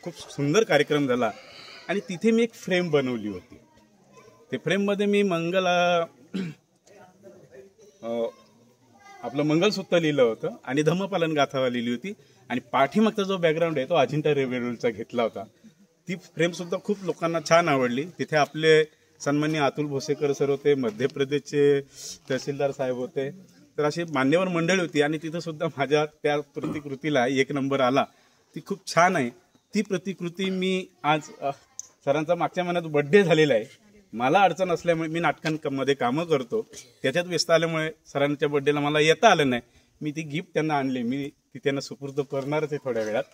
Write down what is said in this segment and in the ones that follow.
खूप सुंदर कार्यक्रम झाला आणि तिथे मी एक फ्रेम बनवली होती. ते फ्रेममध्ये मी आपलं मंगलसूत्र लिहिलं होतं आणि धम्मपालन गाथा लिहिली होती आणि पाठीमागचा जो बॅकग्राऊंड आहे तो अजिंठा वेरूळचा घेतला होता. ती फ्रेमसुद्धा खूप लोकांना छान आवडली. तिथे आपले सन्माननीय अतुल भोसेकर सर होते, मध्य प्रदेशचे तहसीलदार साहेब होते, तर अशी मान्यवर मंडळी होती आणि तिथं सुद्धा माझ्या त्या प्रतिकृतीला 1 नंबर आला. ती खूप छान आहे. ती प्रतिकृती मी आज सरांचा मागच्या महिन्यात बड्डे झालेला आहे. मला अडचण असल्यामुळे मी नाटकांमध्ये कामं करतो, त्याच्यात व्यस्त आल्यामुळे सरांच्या बड्डेला मला येता आलं नाही. मी ती गिफ्ट त्यांना आणली, मी ती त्यांना सुपूर्द करणारच आहे थोड्या वेळात.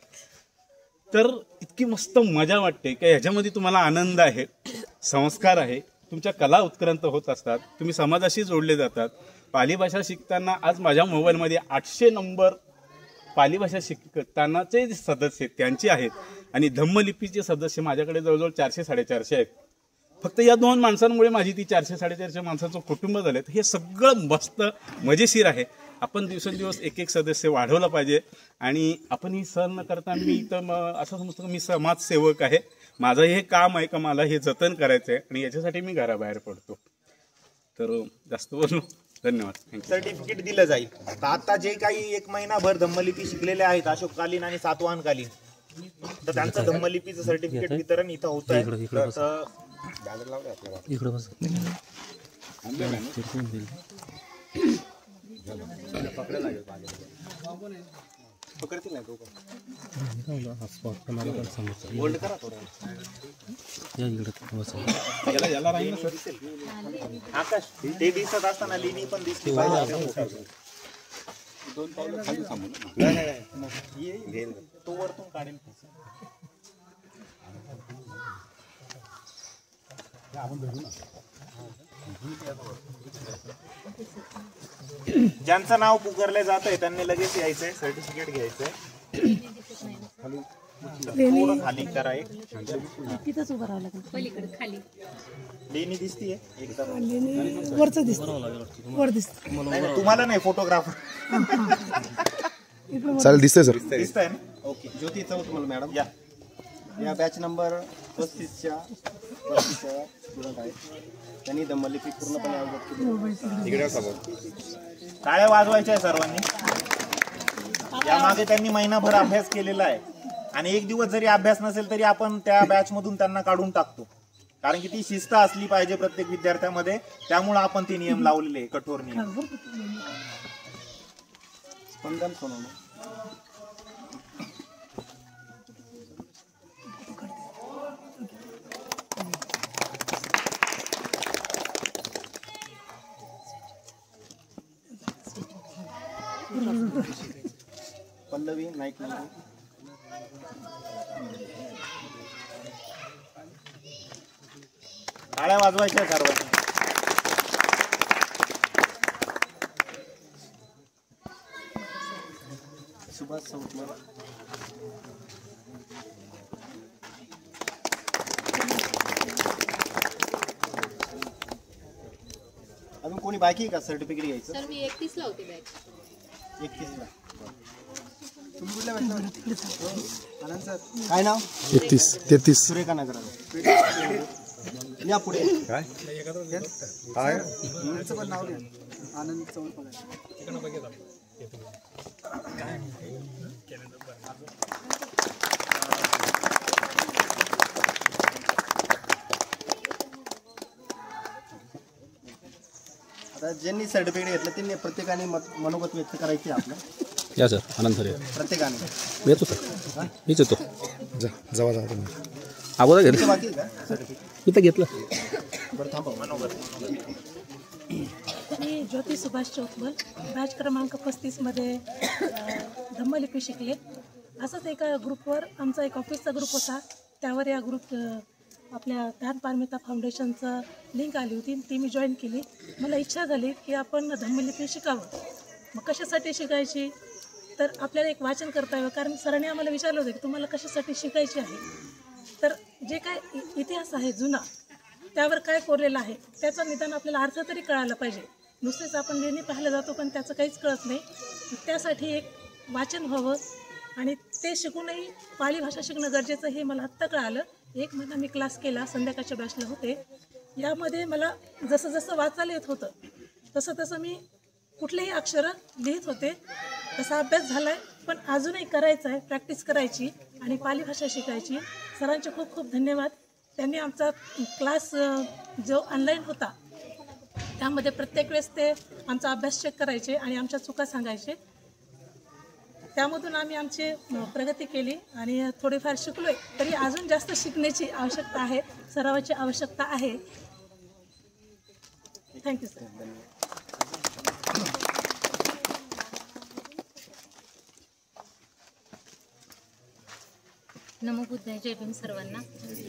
तर इतकी मस्त मजा वाटते की ह्याच्यामध्ये तुम्हाला आनंद आहे, संस्कार आहे, तुमच्या कला उत्क्रांत होत असतात, तुम्ही समाजाशी जोडले जातात. पाली भाषा शिकताना आज माझ्या मोबाईलमध्ये 800 नंबर पाली भाषा शिकतानाचे सदस्य त्यांचे आहेत आणि धम्मलिपीचे सदस्य माझ्याकडे जवळजवळ 400-450 आहेत. फक्त या 2 माणसांमुळे माझी ती 400-450 माणसाचं कुटुंब झालं. हे सगळं मस्त मजेशीर आहे. आपण दिवसेंदिवस एक सदस्य वाढवला पाहिजे आणि आपण ही सहन न करता मी तर असं समजतो की मी समाजसेवक आहे, माझं हे काम आहे का मला हे जतन करायचं आहे आणि याच्यासाठी मी घराबाहेर पडतो. तर जास्त बोललो, धन्यवाद. सर्टिफिकेट दिलं जाईल. आता जे काही 1 महिनाभर धम्मलिपी शिकलेले आहेत अशोककालीन आणि सातवाहनकालीन, तर त्यांचं धम्मलिपीचं सर्टिफिकेट वितरण इथं होत आहे. आकाश ते दिसत असताना लिनी पण दिसली पाहिजे. तो वरतून काढेल. ज्यांचं नाव पुकारले जात आहे त्यांनी लगेच यायचंय, सर्टिफिकेट घ्यायचंय. खाली करा, तिथंच उभं राहावं लागेल. पलीकडे खाली लेणी दिसतीये एकदम वरच दिसत, वर दिसत तुम्हाला नाही, फोटोग्राफर चालेल. दिसतंय सर, दिसतंय ना. ओके. ज्योती चौतमल मॅडम या बॅच नंबर 35च्या स्टुडंट आहेत. त्यांनी धम्मलिपी पूर्णपणे अवगत केली. टाळ्या वाजवायच्या आहे सर्वांनी. यामागे त्यांनी महिनाभर अभ्यास केलेला आहे आणि 1 दिवस जरी अभ्यास नसेल तरी आपण त्या बॅच मधून त्यांना काढून टाकतो, कारण की ती शिस्त असली पाहिजे प्रत्येक विद्यार्थ्यामध्ये. त्यामुळे आपण ते नियम लावलेले, कठोर नियम. स्पंदन सोनवणे. पल्लवी नाईक. टाळ्या वाजवायच्या सर्वांनी. सुभाष चौतमल. अजून कोणी बाकी का सर्टिफिकेट घ्यायचं? सर मी 31 ला होते बॅच. 31 ला. तुम्ही कुठल्या बॅचला? आनंद सर. काय नाव? 33. सुरेखा नगर. या पुढे. काय पण नाव घ्या. आनंद चौल. आता ज्यांनी सर्टिफिकेट घेतलं त्यांनी प्रत्येकाने मनोगत व्यक्त करायचे आपलं. या सर, आनंद सर. प्रत्येकाने येतो सर, मीच येतो. जावा तुम्ही अगोदर घेतलं, बाकी का सर्टिफिकेट? इथं घेतलं. बरं थांबा. मनोगत. मी ज्योती सुभाष चौतमल, बॅच क्रमांक 35मध्ये धम्मलिपी शिकले. असंच एका ग्रुपवर, आमचा एक ऑफिसचा ग्रुप होता, त्यावर या ग्रुप आपल्या दान पारमिता फाउंडेशनचं लिंक आली होती, ती मी जॉईन केली. मला इच्छा झाली की आपण धम्मलिपी शिकावं. मग कशासाठी शिकायची, तर आपल्याला एक वाचन करता यावं, कारण सरांनी आम्हाला विचारलं होतं की तुम्हाला कशासाठी शिकायची आहे. तर जे काय इतिहास आहे जुना, त्यावर काय कोरलेलं आहे त्याचा निदान आपल्याला अर्थ तरी कळायला पाहिजे. नुसतेच आपण लेणी पाहायला जातो पण त्याचं काहीच कळत नाही. त्यासाठी एक वाचन व्हावं आणि ते शिकूनही पाली भाषा शिकणं गरजेचं हे मला आत्ता कळालं. 1 महिना मी क्लास केला, संध्याकाळच्या बॅचला होते. यामध्ये मला जसं जसं वाचायला येत होतं तसं तसं मी कुठलेही अक्षरं लिहित होते. तसा अभ्यास झाला आहे, पण अजूनही करायचा आहे, प्रॅक्टिस करायची आणि पाली भाषा शिकायची. सरांचे खूप खूप धन्यवाद. त्यांनी आमचा क्लास जो ऑनलाईन होता त्यामध्ये प्रत्येक वेळेस ते आमचा अभ्यास चेक करायचे आणि आमच्या चुका सांगायचे. त्यामधून आम्ही आमची प्रगती केली आणि थोडीफार शिकलो आहे. तरी अजून जास्त शिकण्याची आवश्यकता आहे, सरावाची आवश्यकता आहे. Thank you sir. नमो बुद्धाय. जय भीम सर्वांना.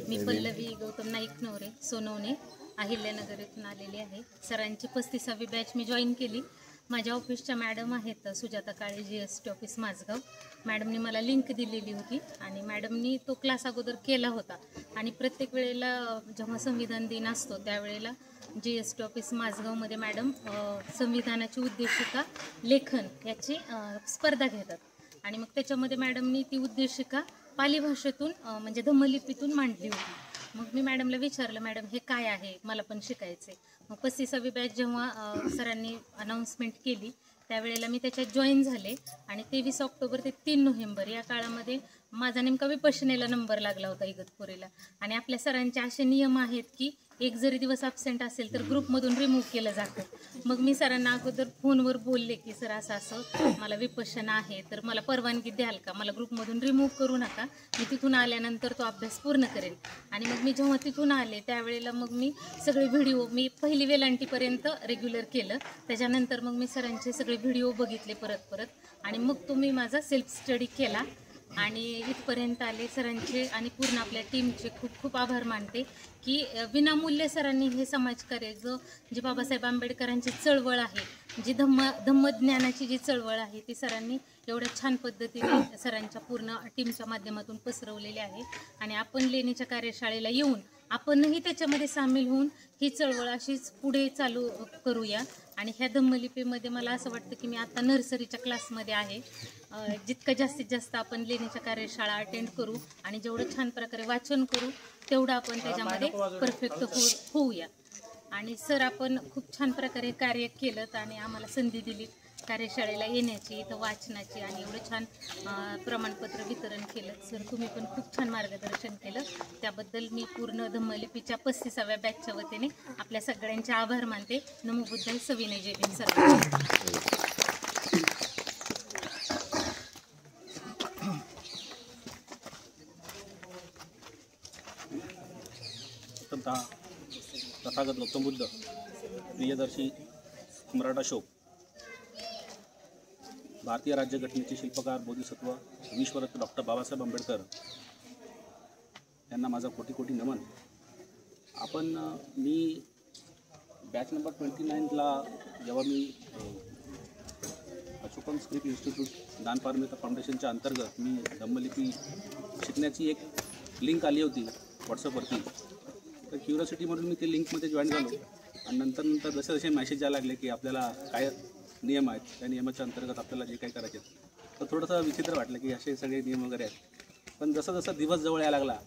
मी पल्लवी गौतम नाईक नवरे सोनवणे अहिल्यानगर येथून आलेली आहे. सरांची 35वी बॅच मी जॉईन केली. माझ्या ऑफिसच्या मॅडम आहेत सुजाता काळे, GST ऑफिस माझगाव. मॅडमनी मला लिंक दिलेली होती आणि मॅडमनी तो क्लास अगोदर केला होता. आणि प्रत्येक वेळेला जेव्हा संविधान दिन असतो त्यावेळेला GST ऑफिस माझगावमध्ये मॅडम संविधानाची उद्देशिका लेखन याची स्पर्धा घेतात आणि मग त्याच्यामध्ये मॅडमनी ती उद्देशिका पाली भाषेतून म्हणजे धम्मलिपीतून मांडली होती. मग मी मॅडमला विचारलं, मॅडम हे काय आहे, मला पण शिकायचे. मग 35वी बॅच जेव्हा सरांनी अनाऊन्समेंट केली त्यावेळेला मी त्याच्यात जॉईन झाले आणि 23 ऑक्टोबर ते 3 नोव्हेंबर या काळामध्ये माझा नेमका विपश्यनेला नंबर लागला होता इगतपुरीला. आणि आपल्या सरांचे असे नियम आहेत की एक जरी दिवस ॲब्सेंट असेल तर ग्रुपमधून रिमूव्ह केलं जातं. मग मी सरांना अगोदर फोनवर बोलले की सर असं असं मला विपश्यना आहे, तर मला परवानगी द्याल का, मला ग्रुपमधून रिमूव्ह करू नका, मी तिथून आल्यानंतर तो अभ्यास पूर्ण करेन. आणि मग मी जेव्हा तिथून आले त्यावेळेला मग मी सगळे व्हिडिओ मी पहिली वेलांटीपर्यंत रेग्युलर केलं. त्याच्यानंतर मग मी सरांचे सगळे व्हिडिओ बघितले परत आणि मग तो मी माझा सेल्फ स्टडी केला आणि इथपर्यंत आले. सरांचे आणि पूर्ण आपल्या टीमचे खूप खूप आभार मानते की विनामूल्य सरांनी हे समाजकार्य जी बाबासाहेब आंबेडकरांची चळवळ आहे, जी धम्मज्ञानाची जी चळवळ आहे ती सरांनी एवढ्या छान पद्धतीने सरांच्या पूर्ण टीमच्या माध्यमातून पसरवलेली आहे. आणि आपण लेणीच्या कार्यशाळेला येऊन आपणही त्याच्यामध्ये सामील होऊन ही चळवळ अशीच पुढे चालू करूया. आणि ह्या धम्मलिपीमध्ये मला असं वाटतं की मी आता नर्सरीच्या क्लासमध्ये आहे. जितकं जास्तीत जास्त आपण लेणीच्या कार्यशाळा अटेंड करू आणि जेवढं छान प्रकारे वाचन करू तेवढं आपण त्याच्यामध्ये परफेक्ट होऊया. आणि सर आपण खूप छान प्रकारे कार्य केलं आणि आम्हाला संधी दिली कार्यशाळेला येण्याची, इथं वाचनाची आणि एवढं छान प्रमाणपत्र वितरण केलं. सर तुम्ही पण खूप छान मार्गदर्शन केलं, त्याबद्दल मी पूर्ण धम्मलिपीच्या 35व्या बॅचच्या वतीने आपल्या सगळ्यांचे आभार मानते. नमो बुद्धाय. सविनय. जय भीम सर. तथागत गौतम बुद्ध, प्रियदर्शी मराठा शोक, भारतीय राज्यघटनेचे शिल्पकार बोधिसत्व विश्वरत्न डॉक्टर बाबासाहेब आंबेडकर यांना माझा कोटी कोटी नमन. मी बॅच नंबर 29ला जेव्हा मी अचूकम स्क्रिप्ट इन्स्टिट्यूट दानपारमिता फाउंडेशनच्या अंतर्गत मी धम्मलिपी शिकण्याची एक लिंक आली होती व्हॉट्सअपवरती, तर क्युरियोसिटीमधून मी ते लिंकमध्ये जॉईन झालो. आणि नंतर जसे जसे मॅसेज यायला लागले की आपल्याला काय नियम आहेत, त्या नियमाच्या अंतर्गत आपल्याला जे काही करायचे तर थोडंसं विचित्र वाटलं की असे सगळे नियम वगैरे आहेत. पण जसं जसं दिवस जवळ यायला लागला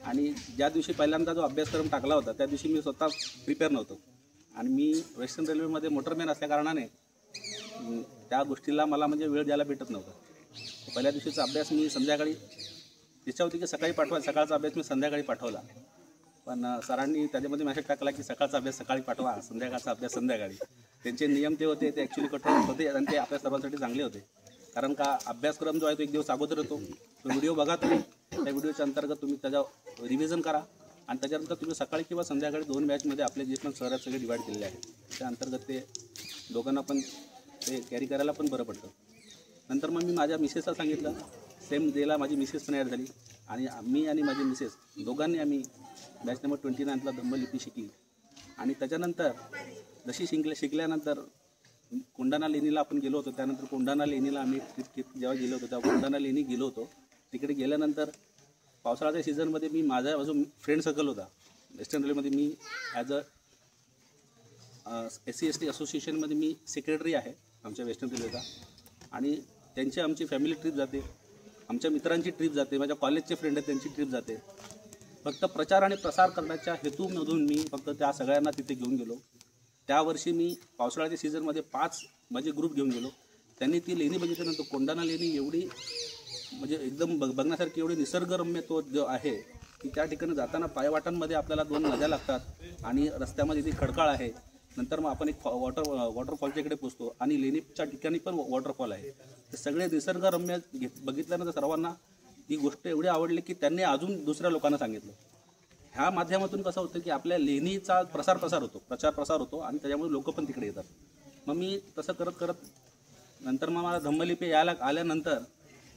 आणि ज्या दिवशी पहिल्यांदा जो अभ्यासक्रम टाकला होता त्या दिवशी मी स्वतः प्रिपेअर नव्हतो. आणि मी वेस्टर्न रेल्वेमध्ये मोटरमॅन असल्याकारणाने त्या गोष्टीला मला म्हणजे वेळ द्यायला भेटत नव्हता. पहिल्या दिवशीचा अभ्यास मी संध्याकाळी इच्छा होती की सकाळी पाठवा, सकाळचा अभ्यास मी संध्याकाळी पाठवला. पण सरांनी त्याच्यामध्ये मेसेज टाकला की सकाळचा अभ्यास सकाळी पाठवा, संध्याकाळचा अभ्यास संध्याकाळी. त्यांचे नियम ते होते ते ॲक्च्युली कठोर होते आणि ते आपल्या सर्वांसाठी चांगले होते. कारण का अभ्यासक्रम जो आहे तो एक दिवस अगोदर होतो. तो व्हिडिओ बघा तुम्ही, त्या व्हिडिओच्या अंतर्गत तुम्ही त्याचं रिव्हिजन करा आणि त्याच्यानंतर तुम्ही सकाळी किंवा संध्याकाळी 2 बॅचमध्ये आपले जे पण सर आहेत सगळे डिवाईड केलेले आहेत. त्या अंतर्गत ते दोघांना पण ते कॅरी करायला पण बरं पडतं. नंतर मग मी माझ्या मिसेसला सांगितलं, सेम डेला माझी मिसेस पण ॲड झाली आणि मी आणि माझी मिसेस दोघांनी आम्ही बॅच नंबर 29ला धम्मलिपी शिकली. आणि त्याच्यानंतर जशी शिकल्यानंतर कोंढाणा लेणीला आपण गेलो होतो. त्यानंतर कोंढाणा लेणीला आम्ही ट्रिप जेव्हा गेलो होतो तेव्हा कोंढाणा लेणी गेलो होतो. तिकडे गेल्यानंतर पावसाळ्याच्या सीझनमध्ये मी माझा जो फ्रेंड सर्कल होता वेस्टर्न रेल्वेमध्ये, मी as a SC/ST असोसिएशनमध्ये me secretary आहे आमच्या वेस्टर्न रेल्वेचा. आणि त्यांची आमची फॅमिली ट्रिप जाते. आमच्या मित्रांची ट्रिप जाते, माझ्या कॉलेजचे फ्रेंड आहेत त्यांची ट्रिप जाते. फक्त प्रचार आणि प्रसार करण्याच्या हेतूमधून मी फक्त त्या सगळ्यांना तिथे घेऊन गेलो. त्यावर्षी मी पावसाळ्याच्या सीझनमध्ये 5 माझे ग्रुप घेऊन गेलो. त्यांनी ती लेणी बघितल्यानंतर कोंढाणा लेणी एवढी म्हणजे एकदम बघण्यासारखी एवढी निसर्गरम्य तो जो आहे की त्या ठिकाणी जाताना पायवाटांमध्ये आपल्याला 2 नद्या लागतात आणि रस्त्यामध्ये ती खडकाळ आहे. नंतर मग आपण एक वॉटरफॉलच्या इकडे पोचतो आणि लेणीच्या ठिकाणी पण वॉटरफॉल आहे. ते सगळे निसर्गरम्य बघितल्यानंतर सर्वांना ही गोष्ट एवढी आवडली की त्यांनी अजून दुसऱ्या लोकांना सांगितलं. ह्या माध्यमातून कसं होतं की आपल्या लेणीचा प्रचार प्रसार होतो आणि त्याच्यामुळे लोक पण तिकडे येतात. मग मी तसं करत नंतर मग मला धम्मलिपी यायला आल्यानंतर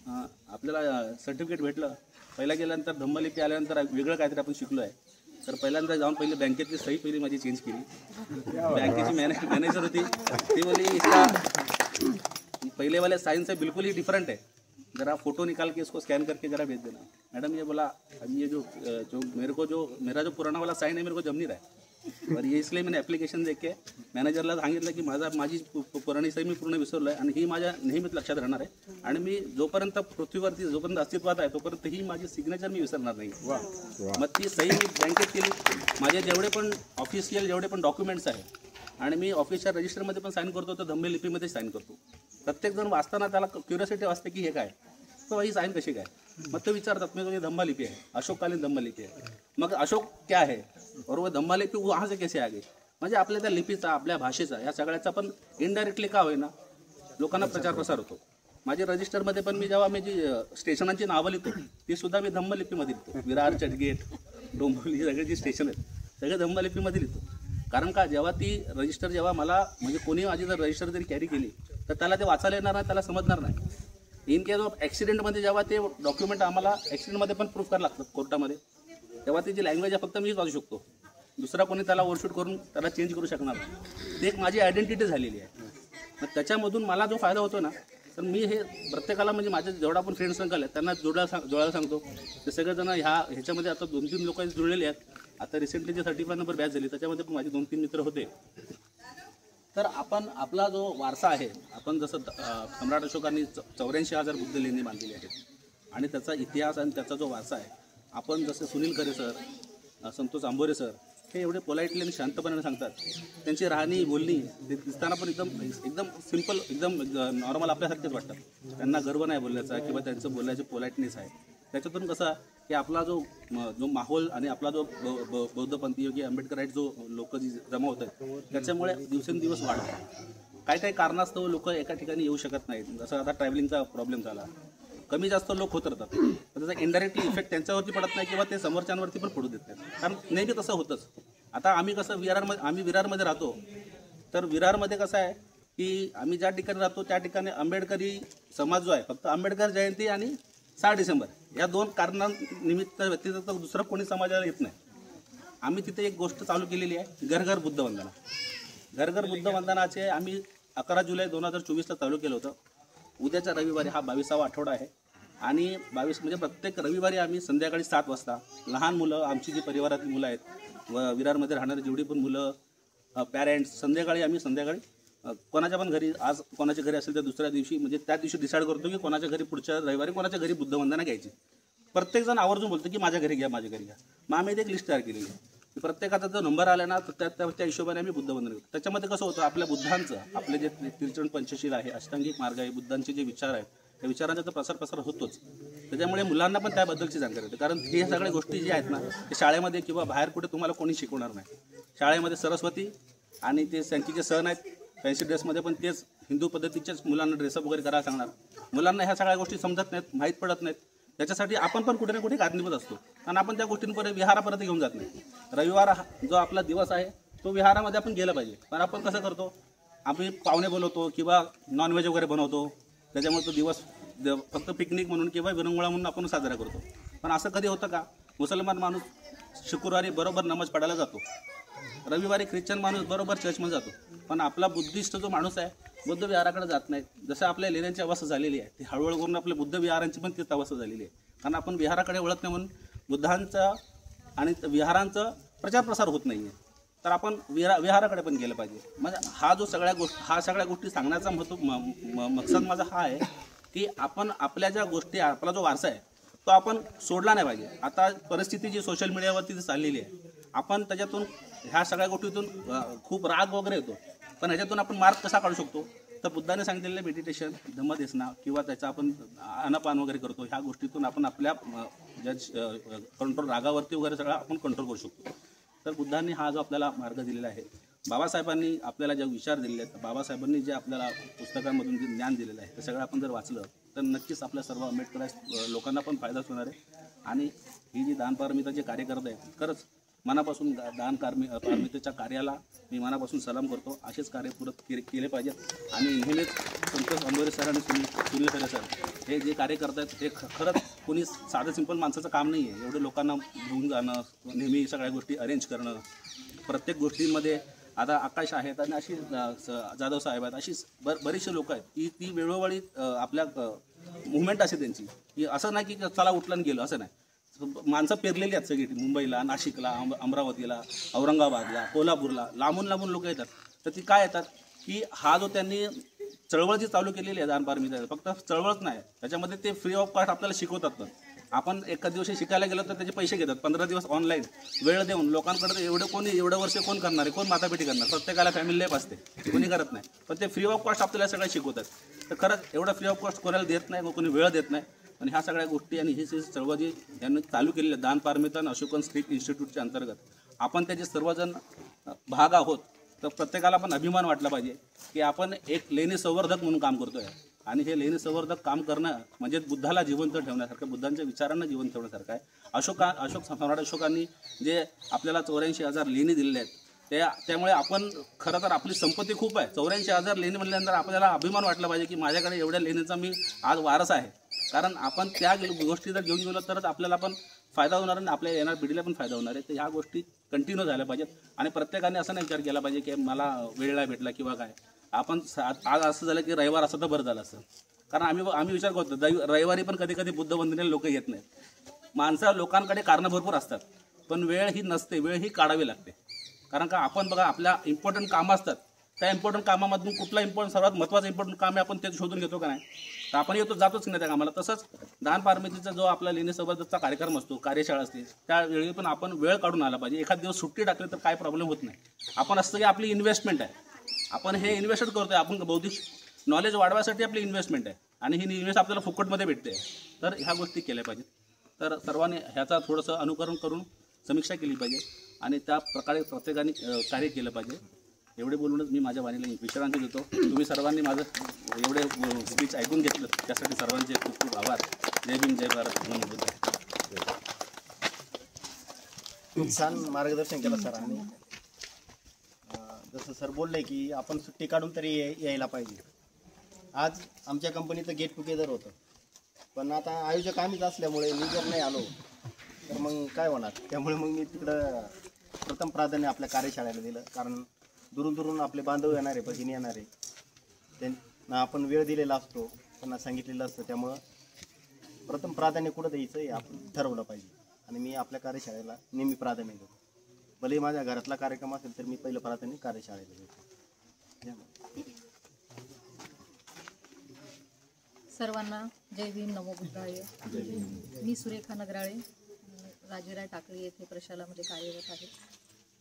आपल्याला सर्टिफिकेट भेटलं. पहिला गेल्यानंतर धम्मलिपी आल्यानंतर वेगळं काहीतरी आपण शिकलो आहे. तर पहिल्यांदा जाऊन पहिले बँकेतली सही पहिली माझी चेंज केली. बँकेची मॅनेजर होती ती बोली इसका पहले वाले साइन से बिल्कुल ही डिफरेंट है, ज़रा फ़ोटो निकाल के इसको स्कैन करके ज़रा भेज देना. मैडम ये बोला अब ये जो मेरा जो पुराना वाला साइन है मेरे को जम नहीं रहा है और ये इसलिए मैंने ॲप्लिकेशन दे के मॅनेजरला सांगितलं की माझी पुराणी सही मी पूर्ण विसरलो आहे आणि ही माझ्या नेहमीच लक्षात राहणार आहे आणि मी जोपर्यंत पृथ्वीवरती जोपर्यंत अस्तित्वात आहे तोपर्यंत ही माझी सिग्नेचर मी विसरणार नाही. मग ती सही मी बँकेत केली. माझे जेवढे पण ऑफिशियल जेवढे पण डॉक्युमेंट्स आहेत आणि मी ऑफिसच्या रजिस्टरमध्ये पण साईन करतो तर धम्मलिपीमध्ये साईन करतो. प्रत्येकजण वाचताना त्याला क्युरियोसिटी वाटते की हे काय, तो ही साईन कशी काय. मग ते विचारतात मी तो धम्मलिपी आहे, अशोककालीन धम्मलिपी आहे. मग अशोक क्या है और वो धम्मलिपी वहाँ से कैसे आ गई. म्हणजे आपल्या त्या लिपीचा आपल्या भाषेचा या सगळ्याचा पण इनडायरेक्टली का होईना लोकांना प्रचार प्रसार होतो. माझ्या रजिस्टरमध्ये पण मी जेव्हा मी जी स्टेशनांची नावं लिहितो ती सुद्धा मी धम्मलिपीमध्ये लिहितो. विरार, चटगेट, डोंबिवली सगळे जी स्टेशन आहेत सगळे धम्मलिपीमध्ये लिहितो. कारण का जेव्हा ती रजिस्टर जेव्हा मला म्हणजे कोणी माझी जर रजिस्टर जरी कॅरी केली तर त्याला ते वाचायला येणार नाही, त्याला समजणार नाही. इन केस ऑफ ॲक्सिडेंटमध्ये जेव्हा ते डॉक्युमेंट आम्हाला ॲक्सिडेंटमध्ये पण प्रूफ करायला लागतात कोर्टामध्ये तेव्हा ती जी लँग्वेज आहे फक्त मीच वाचू शकतो. दुसरा कोणी त्याला ओव्हरशूट करून त्याला चेंज करू शकणार नाही. ते एक माझी आयडेंटिटी झालेली आहे. मग त्याच्यामधून मला जो फायदा होतो ना तर मी हे प्रत्येकाला म्हणजे माझे जेवढा पण फ्रेंड सर्कल आहेत त्यांना जोडायला सांगतो. ते सगळेजण ह्याच्यामध्ये आता 2-3 लोक जुळलेले आहेत. आता रिसेंटली जे 35 नंबर बॅच झाली त्याच्यामध्ये पण माझे 2-3 मित्र होते. तर आपण आपला जो वारसा आहे आपण जसं सम्राट अशोकांनी 84,000 बुद्ध लेणी बांधलेली आहेत आणि त्याचा इतिहास आणि त्याचा जो वारसा आहे आपण जसं सुनील खरे सर, संतोष आंबोरे सर हे एवढे पोलाइटली आणि शांतपणाने सांगतात. त्यांची राहणी बोलणी दिसताना पण एकदम सिम्पल एकदम नॉर्मल आपल्यासारखेच वाटतात. त्यांना गर्व नाही बोलण्याचा किंवा त्यांचं बोलण्याची पोलाइटनेस आहे. त्याच्यातून कसं की आपला जो माहोल आणि आपला जो बौद्धपंथी योगी आंबेडकराईट जो लोक जी जमा होत आहेत त्याच्यामुळे दिवसेंदिवस वाढतात. काही कारणास्तव लोक एका ठिकाणी येऊ शकत नाहीत. जसं आता ट्रॅव्हलिंगचा प्रॉब्लेम झाला, कमी जास्त लोक होत राहतात पण त्याचा इनडायरेक्टली इफेक्ट त्यांच्यावरती पडत नाही किंवा ते समोरच्यांवरती पण पडू देत नाहीत. कारण नेहमी तसं होतंच. आता आम्ही कसं विरारमध्ये राहतो तर विरारमध्ये कसं आहे की आम्ही ज्या ठिकाणी राहतो त्या ठिकाणी आंबेडकरी समाज जो आहे फक्त आंबेडकर जयंती आणि 6 डिसेंबर या 2 कारणानिमित्त व्यतिरिक्त दुसरं कोणी समाजाला येत नाही. आम्ही तिथे एक गोष्ट चालू केलेली आहे घर घर बुद्ध वंदना. घर घर बुद्ध वंदनाचे आम्ही 11 जुलै 2024ला चालू केलं होतं. उद्याच्या रविवारी हा 22वा आठवडा आहे आणि 22 म्हणजे प्रत्येक रविवारी आम्ही संध्याकाळी 7 वाजता लहान मुलं आमची जी परिवारातली मुलं आहेत व विरारमध्ये राहणारी जेवढी पण मुलं पॅरेंट्स संध्याकाळी कोणाच्या पण घरी आज कोणाच्या घरी असेल तर दुसऱ्या दिवशी म्हणजे त्या दिवशी डिसाईड करतो की कोणाच्या घरी पुढच्या रविवारी कोणाच्या घरी बुद्धवंदना घ्यायची. प्रत्येकजण आवर्जून बोलतो की माझ्या घरी घ्या माझ्या घरी घ्या. मग आम्ही एक लिस्ट तयार केलेली आहे. प्रत्येकाचा जो नंबर आला ना तर त्या हिशोबाने आम्ही बुद्धवंदना घेतो. त्याच्यामध्ये कसं होतं आपल्या बुद्धांचं आपले जे त्रिचरण पंचशील आहे अष्टांगिक मार्ग आहे बुद्धांचे जे विचार आहेत त्या विचारांचा तर प्रसार होतोच. त्याच्यामुळे मुलांना पण त्याबद्दलची जाणकारी होते. कारण हे सगळ्या गोष्टी ज्या आहेत ना ते शाळेमध्ये किंवा बाहेर कुठे तुम्हाला कोणी शिकवणार नाही. शाळेमध्ये सरस्वती आणि ते त्यांचे जे सण आहेत फॅन्सी ड्रेसमध्ये पण तेच हिंदू पद्धतीचेच मुलांना ड्रेसअप वगैरे करायला सांगणार. मुलांना ह्या सगळ्या गोष्टी समजत नाहीत, माहीत पडत नाहीत. त्याच्यासाठी आपण पण कुठे ना कुठे कारणीभूत असतो आणि आपण त्या गोष्टींपर्यंत विहारापर्यंत घेऊन जात नाही. रविवार जो आपला दिवस आहे तो विहारामध्ये आपण गेला पाहिजे. पण आपण कसं करतो आम्ही पाहुणे बोलवतो किंवा नॉनव्हेज वगैरे बनवतो. त्याच्यामुळे तो दिवस फक्त पिकनिक म्हणून किंवा विरंगुळा म्हणून आपण साजरा करतो. पण असं कधी होतं का मुसलमान माणूस शुक्रवारी बरोबर नमाज पडायला जातो, रविवारी ख्रिश्चन माणूस बरोबर चर्चमध्ये जातो. पण आपला बुद्धिस्ट जो माणूस आहे बुद्ध विहाराकडे जात नाही. जसं आपल्या लेण्यांची अवस्था झालेली आहे ती हळूहळू करून आपल्या बुद्ध विहारांची पण तीच अवस्था झालेली आहे. कारण आपण विहाराकडे वळत नाही म्हणून बुद्धांचा आणि विहारांचा प्रचार प्रसार होत नाही आहे. तर आपण विहाराकडे पण गेलं पाहिजे. म्हणजे हा सगळ्या गोष्टी सांगण्याचा मकसद माझा हा आहे की आपण आपल्या ज्या गोष्टी, आपला जो वारसा आहे तो आपण सोडला नाही पाहिजे. आता परिस्थिती जी सोशल मीडियावरती जी चाललेली आहे, आपण त्याच्यातून ह्या सगळ्या गोष्टीतून खूप राग वगैरे येतो, पण ह्याच्यातून आपण मार्ग कसा काढू शकतो? तर बुद्धाने सांगितलेलं मेडिटेशन, धम्मदेसना किंवा त्याचा आपण आनापान वगैरे करतो, ह्या गोष्टीतून आपण आपल्या ज्या कंट्रोल, रागावरती वगैरे सगळं आपण कंट्रोल करू शकतो. तर बुद्धांनी हा जो आपल्याला मार्ग दिलेला आहे, बाबासाहेबांनी आपल्याला जे विचार दिलेले आहेत, बाबासाहेबांनी जे आपल्याला पुस्तकांमधून जे ज्ञान दिलेलं आहे, ते सगळं आपण जर वाचलं तर नक्कीच आपल्या सर्व आंबेडकर लोकांना पण फायदाच होणार आहे. आणि ही जी दानपारमिता जे कार्य करत आहे, खरंच मनापासून पारमितेच्या कार्याला मी मनापासून सलाम करतो. असेच कार्य पुढे केले पाहिजेत. आणि नेहमीच संतोष अंबोरे सर आणि सुनील खरे सर हे जे कार्य करत आहेत, हे खरंच कोणी साधं सिंपल माणसाचं काम नाही आहे. एवढे लोकांना घेऊन जाणं, नेहमी सगळ्या गोष्टी अरेंज करणं, प्रत्येक गोष्टींमध्ये आता आकाश आहेत आणि अशी जाधव साहेब आहेत, अशी बरीचशी लोक आहेत की ती वेळोवेळी आपल्या मुवमेंट असे त्यांची, की असं नाही की चला उठलं आणि गेलं, असं नाही. माणसं पेरलेली आहेत सगळी, मुंबईला, नाशिकला, अमरावतीला, औरंगाबादला, कोल्हापूरला लांबून लांबून लोक येतात. तर ती काय येतात की हा जो त्यांनी चळवळ जी चालू केलेली आहे दानपारमिता, फक्त चळवळच नाही, त्याच्यामध्ये ते फ्री ऑफ कॉस्ट आपल्याला शिकवतात. पण आपण एका दिवशी शिकायला गेलो तर त्याचे पैसे घेतात. 15 दिवस ऑनलाईन वेळ देऊन लोकांकडे एवढं वर्ष कोण करणार आहे, कोण मातापेटी करणार? प्रत्येकाला फॅमिली लाईफ असते, कोणी करत नाही. पण ते फ्री ऑफ कॉस्ट आपल्याला सगळं शिकवतात. तर खरंच एवढं फ्री ऑफ कॉस्ट कोणाला देत नाही, कोणी वेळ देत नाही. आणि ह्या सगळ्या गोष्टी आणि ही चळवळ जी यांनी चालू केलेली आहे दानपारमिता आणि अशोकन स्ट्रीट इन्स्टिट्यूटच्या अंतर्गत, आपण त्याचे सर्वजण भाग आहोत. तर प्रत्येकाला पण अभिमान वाटला पाहिजे की आपण एक लेणी संवर्धक म्हणून काम करतोय. आणि हे लेणी संवर्धक काम करणं म्हणजे बुद्धाला जिवंत ठेवण्यासारखं, बुद्धांच्या विचारांना जिवंत ठेवण्यासारखं आहे. सम्राट अशोकांनी जे आपल्याला 84,000 लेणी दिलेल्या आहेत, त्यामुळे आपण खरं तर आपली संपत्ती खूप आहे. 84,000 लेणी म्हणल्यानंतर आपल्याला अभिमान वाटला पाहिजे की माझ्याकडे एवढ्या लेणीचा मी आज वारस आहे. कारण आपण त्या गोष्टी जर घेऊन गेलो तरच आपल्याला पण फायदा होणार आणि आपल्या येणार पिढीला पण फायदा होणार आहे. तर ह्या गोष्टी कंटिन्यू झाल्या पाहिजेत. आणि प्रत्येकाने असा नाही विचार केला पाहिजे की मला वेळ नाही भेटला किंवा काय. आपण आज असं झालं की रविवार असं तर बरं झालं असं. कारण आम्ही विचार करतो रविवारी पण कधी कधी बुद्ध वंदनेला लोक येत नाहीत. लोकांकडे कारणं भरपूर असतात, पण वेळ ही नसते, वेळ ही काढावी लागते. कारण का आपण बघा आपल्या इम्पॉर्टंट कामं असतात, त्या इम्पॉर्टंट कामामधून कुठला सर्वात महत्त्वाचं इम्पॉर्टंट काम आहे आपण ते शोधून घेतो का नाही? तर आपण जातोच नाही त्या कामाला. तसंच दानपारमितीचा जो आपला लेणी संवर्धकचा कार्यक्रम असतो, कार्यशाळा असते, त्यावेळी पण आपण वेळ काढून आला पाहिजे. एखाद दिवस सुट्टी टाकली तर काय प्रॉब्लेम होत नाही. आपण असतं की आपली इन्व्हेस्टमेंट आहे, आपण हे इन्व्हेस्ट करतोय, आपण बौद्धिक नॉलेज वाढवायसाठी आपली इन्व्हेस्टमेंट आहे आणि ही इन्व्हेस्ट आपल्याला फुकटमध्ये भेटते. तर ह्या गोष्टी केल्या पाहिजेत. तर सर्वांनी ह्याचा थोडंसं अनुकरण करून समीक्षा केली पाहिजे आणि त्या प्रकारे प्रत्येकाने कार्य केलं पाहिजे. एवढे बोलूनच मी माझ्या वाणीला विश्रांती देतो. तुम्ही सर्वांनी माझं एवढे स्पीच ऐकून घेतलं त्यासाठी सर्वांचे खूप खूप आभार. जय भीम, जय भारत. खूप छान मार्गदर्शन केलं सरांनी. जसं सर बोलले की आपण सुट्टी काढून तरी यायला पाहिजे. आज आमच्या कंपनीचं गेट टुगेदर होतं, पण आता आयोजक आम्हीच असल्यामुळे मी जर नाही आलो तर मग काय होणार. त्यामुळे मग मी तिकडं प्रथम प्राधान्य आपल्या कार्यशाळेला दिलं. कारण दुरून दुरून आपले बांधव येणारे, भगिनी येणारे, त्यांना आपण वेळ दिलेला असतो, त्यांना सांगितलेलं असतं. त्यामुळं प्रथम प्राधान्य कुठं द्यायचं हे आपण ठरवलं पाहिजे. आणि मी आपल्या कार्यशाळेला नेहमी प्राधान्य देतो. भले माझ्या घरातला कार्यक्रम असेल तर मी पहिलं प्राधान्य कार्यशाळेला देतो. सर्वांना जय भीम, नमो बुद्धाय. मी सुरेखा नगराळे, राजेराय टाकळी येथे प्रशालामध्ये कार्यरत आहे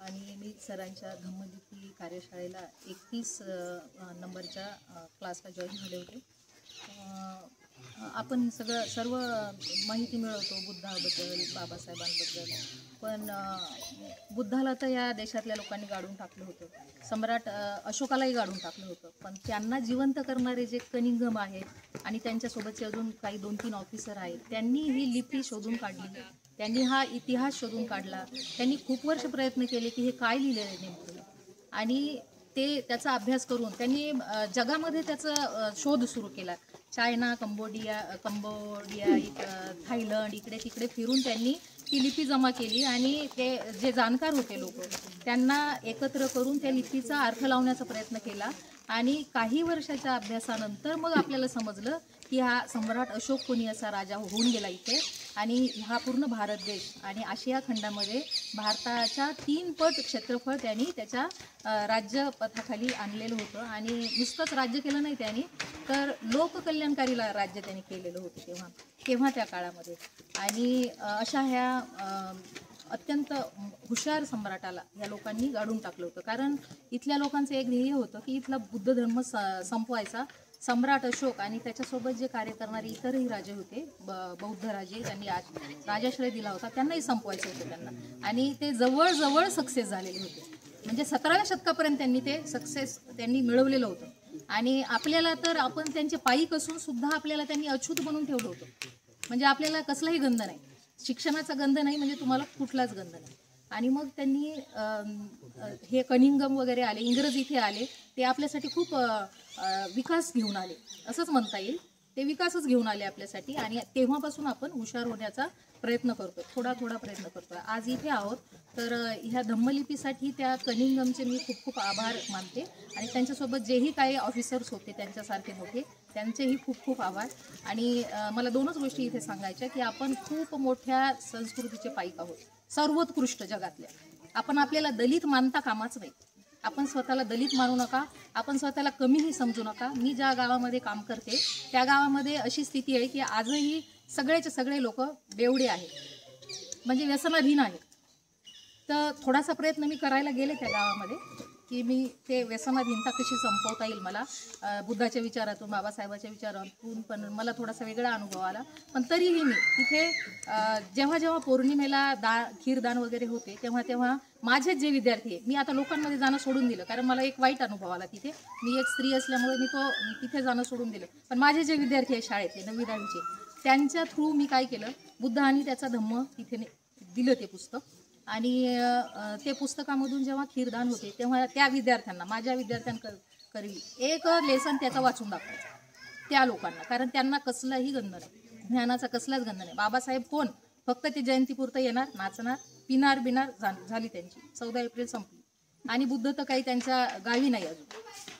आणि मी सरांच्या धम्मलिपी कार्यशाळेला 31 नंबरच्या क्लासला जॉईन झाले होते. आपण सर्व माहिती मिळवतो बुद्धाबद्दल, बाबासाहेबांबद्दल, पण बुद्धाला तर या देशातल्या लोकांनी गाडून टाकलं होतं, सम्राट अशोकालाही गाडून टाकलं होतं, पण त्यांना जिवंत करणारे जे कनिंगम आहेत आणि त्यांच्यासोबतचे अजून काही 2-3 ऑफिसर आहेत, त्यांनी ही लिपी शोधून काढली, त्यांनी हा इतिहास शोधून काढला. त्यांनी खूप वर्ष प्रयत्न केले की हे काय लिहिलेलं आहे नेमकं, आणि त्याचा अभ्यास करून त्यांनी जगामध्ये त्याचा शोध सुरू केला. चायना, कंबोडिया, थायलंड, इकडे तिकडे फिरून त्यांनी ती लिपी जमा केली आणि ते जे जाणकार होते लोक त्यांना एकत्र करून त्या लिपीचा अर्थ लावण्याचा प्रयत्न केला. आणि काही वर्षाच्या अभ्यासानंतर मग आपल्याला समजलं की हा सम्राट अशोक कोणी असा राजा होऊन गेला इथे, आणि हा पूर्ण भारत देश आणि आशिया खंडामध्ये भारताच्या 3 पट क्षेत्रफळ त्यांनी त्याच्या राज्यपथाखाली आणलेलं होतं. आणि नुसतंच राज्य केलं नाही त्यांनी, तर लोककल्याणकारी राज्य त्यांनी केलेलं होतं तेव्हा त्या काळामध्ये. आणि अशा ह्या अत्यंत हुशार सम्राटाला या लोकांनी गाडून टाकलं होतं. कारण इथल्या लोकांचं एक ध्येय होतं की इथला बुद्ध धर्म संपवायचा. सम्राट अशोक आणि त्याच्यासोबत जे कार्य करणारे इतरही राजे होते, बौद्ध राजे, त्यांनी राजाश्रय दिला होता, त्यांनाही संपवायचं होतं त्यांना. आणि ते जवळजवळ सक्सेस झालेले होते. म्हणजे 17व्या शतकापर्यंत त्यांनी ते सक्सेस मिळवलेलं होतं. आणि आपल्याला तर आपण त्यांचे पायी असून सुद्धा आपल्याला त्यांनी अछूत बनवून ठेवलं होतं. म्हणजे आपल्याला कसलाही गंध नाही, शिक्षणाचा गंध नाही, म्हणजे तुम्हाला कुठलाच गंध नाही. आणि मग त्यांनी हे कनिंगम वगैरे आले, इंग्रज इथे आले, ते आपल्यासाठी खूप विकास घेऊन आले असंच म्हणता येईल. ते विकासच घेऊन आले आपल्यासाठी. आणि तेव्हापासून आपण हुशार होण्याचा प्रयत्न करतो, थोडा प्रयत्न करतो. आज इथे आहोत तर ह्या धम्मलिपीसाठी त्या कनिंगमचे मी खूप आभार मानते. आणि त्यांच्यासोबत जेही काही ऑफिसर्स होते त्यांच्यासारखे मोठे, त्यांचेही खूप आभार. आणि मला 2च गोष्टी इथे सांगायच्या की आपण खूप मोठ्या संस्कृतीचे पाईक आहोत, सर्वोत्कृष्ट जगातल्या. आपण आपल्याला दलित मानता कामाच नाही. आपण स्वतःला दलित मानू नका, आपण स्वतःला कमीही समजू नका. मी ज्या गावामध्ये काम करते त्या गावामध्ये अशी स्थिती आहे की आजही सगळेचे सगळे लोक बेवडे आहेत, म्हणजे व्यसनाधीन आहेत. तर थोडासा प्रयत्न मी करायला गेले त्या गावामध्ये की मी ते व्यसनाधीनता कशी संपवता येईल मला बुद्धाच्या विचारातून, बाबासाहेबाच्या विचारातून. पण मला थोडासा वेगळा अनुभव आला. पण तरीही मी तिथे जेव्हा पौर्णिमेला खीरदान वगैरे होते तेव्हा माझेच जे विद्यार्थी आहे, मी आता लोकांमध्ये जाणं सोडून दिलं कारण मला एक वाईट अनुभव आला तिथे. मी एक स्त्री असल्यामुळे मी तिथे जाणं सोडून दिलं. पण माझे जे विद्यार्थी आहे शाळेतले 9वी 10वीचे, त्यांच्या थ्रू मी काय केलं, बुद्ध आणि त्याचा धम्म तिथे दिलं ते पुस्तक. आणि ते पुस्तकामधून जेव्हा खीरदान होते तेव्हा त्या विद्यार्थ्यांना, माझ्या विद्यार्थ्यांकरवी एक लेसन त्याचा वाचून दाखवायचा त्या लोकांना. कारण त्यांना कसलाही गंध नाही, ज्ञानाचा कसलाच गंध नाही. बाबासाहेब कोण, फक्त ते जयंतीपुरतं येणार, नाचणार, पिणार झाली त्यांची. 14 एप्रिल संपली. आणि बुद्ध तर काही त्यांच्या गावी नाही अजून.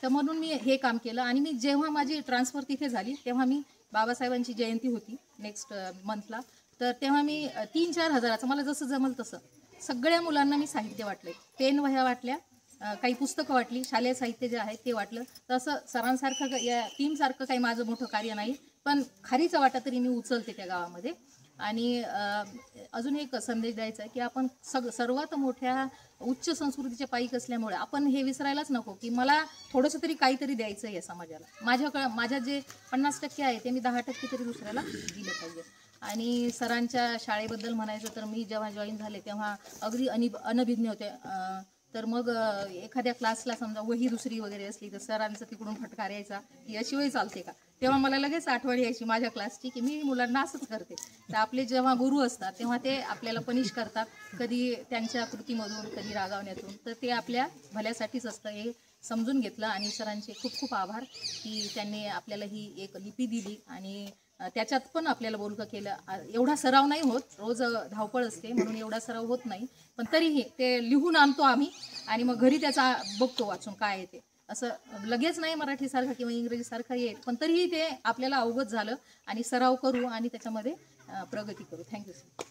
तर म्हणून मी हे काम केलं. आणि मी जेव्हा माझी ट्रान्सफर तिथे झाली तेव्हा मी बाबासाहेबांची जयंती होती नेक्स्ट मंथला, तर तेव्हा मी 3-4 हजाराचं, मला जसं जमल तसं सगळ्या मुलांना मी साहित्य वाटले. पेन वह्या वाटल्या, काही पुस्तकं वाटली, शालेय साहित्य जे आहे ते वाटलं. तसं सरांसारखं या टीमसारखं काही माझं मोठं कार्य नाही, पण खारीचा वाटा तरी मी उचलते त्या गावामध्ये. आणि अजून एक संदेश द्यायचा आहे की आपण सर्वात मोठ्या उच्च संस्कृतीच्या पाईक असल्यामुळे आपण हे विसरायलाच नको की मला थोडंसं तरी काहीतरी द्यायचं आहे या समाजाला. माझ्या जे 50% आहे ते मी 10% तरी दुसऱ्याला दिलं पाहिजे. आणि सरांच्या शाळेबद्दल म्हणायचं तर मी जेव्हा जॉईन झाले तेव्हा अगदी अनभिज्ञ होते. तर मग एखाद्या क्लासला समजा वही दुसरी वगैरे असली तर सरांचं तिकडून फटकार यायचा की अशी वही चालते का. तेव्हा मला लगेच आठवण यायची माझ्या क्लासची की मी मुलांना असंच करते. तर आपले जेव्हा गुरु असतात तेव्हा ते आपल्याला पनिश करतात, कधी त्यांच्या कृतीमधून, कधी रागावण्यातून. तर ते आपल्या भल्यासाठीच असतं हे समजून घेतलं. आणि सरांचे खूप आभार की त्यांनी आपल्याला ही एक लिपी दिली आणि त्याच्यात पण आपल्याला बोलकं केलं. एवढा सराव नाही होत, रोज धावपळ असते म्हणून एवढा सराव होत नाही, पण तरीही ते लिहून आणतो आम्ही आणि मग घरी त्याचा बघतो वाचून काय आहे ते. असं लगेच नाही मराठीसारखं किंवा इंग्रजीसारखं येत, पण तरीही ते आपल्याला अवगत झालं आणि सराव करू आणि त्याच्यामध्ये प्रगती करू. Thank you sir.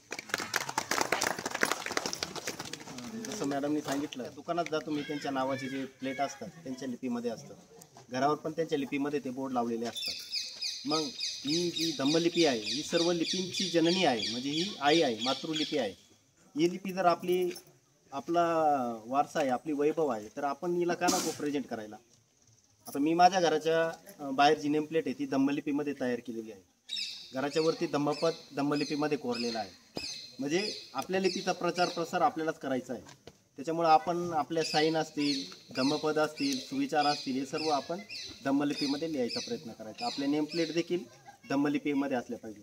जसं मॅडमनी सांगितलं, दुकानात जातो मी, त्यांच्या नावाचे जे प्लेट असतात त्यांच्या लिपीमध्ये असतं, घरावर पण त्यांच्या लिपीमध्ये ते बोर्ड लावलेले असतात. मग ही जी धम्मलिपी आहे ही सर्व लिपींची जननी आहे, म्हणजे ही आई आहे, मातृलिपी आहे. ही लिपी जर आपला वारसा आहे, आपली वैभव आहे, तर आपण हिला का नको प्रेझेंट करायला. आता मी माझ्या घराच्या बाहेर जी नेमप्लेट आहे ती धम्मलिपीमध्ये तयार केलेली आहे. घराच्या वरती धम्मपद धम्मलिपीमध्ये कोरलेला आहे. म्हणजे आपल्या लिपीचा प्रचार प्रसार आपल्यालाच करायचा आहे. त्याच्यामुळे आपण आपल्या साईन असतील, धम्मपद असतील, सुविचार असतील, हे सर्व आपण धम्मलिपीमध्ये लिहायचा प्रयत्न करायचा. आपल्या नेमप्लेट देखील धम्मलिपीमध्ये असल्या पाहिजे.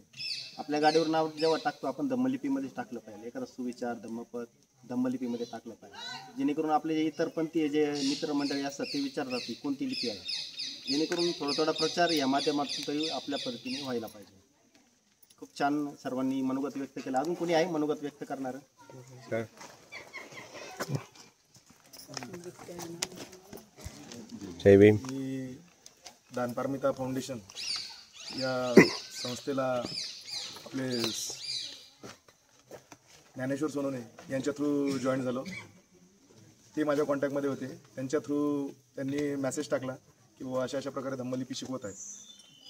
आपल्या गाडीवर नाव जेव्हा टाकतो आपण धम्मलिपीमध्येच टाकलं पाहिजे. एखादा सुविचार, धम्मपद धम्मलिपीमध्ये टाकलं पाहिजे, जेणेकरून आपले जे इतर पंथी जे मित्रमंडळी असतात ते विचारतात की कोणती लिपी आहे, जेणेकरून थोडा प्रचार या माध्यमातून तरी आपल्या पद्धतीने व्हायला पाहिजे. खूप छान सर्वांनी मनोगत व्यक्त केलं. अजून कोणी आहे मनोगत व्यक्त करणारं? जय भीम. मी दानपारमिता फाउंडेशन या संस्थेला आपले ज्ञानेश्वर सोनवणे यांच्या थ्रू जॉईन झालो. ते माझ्या कॉन्टॅक्टमध्ये होते. त्यांच्या थ्रू त्यांनी मेसेज टाकला की बाबा अशा प्रकारे धम्मलिपी शिकवत आहेत.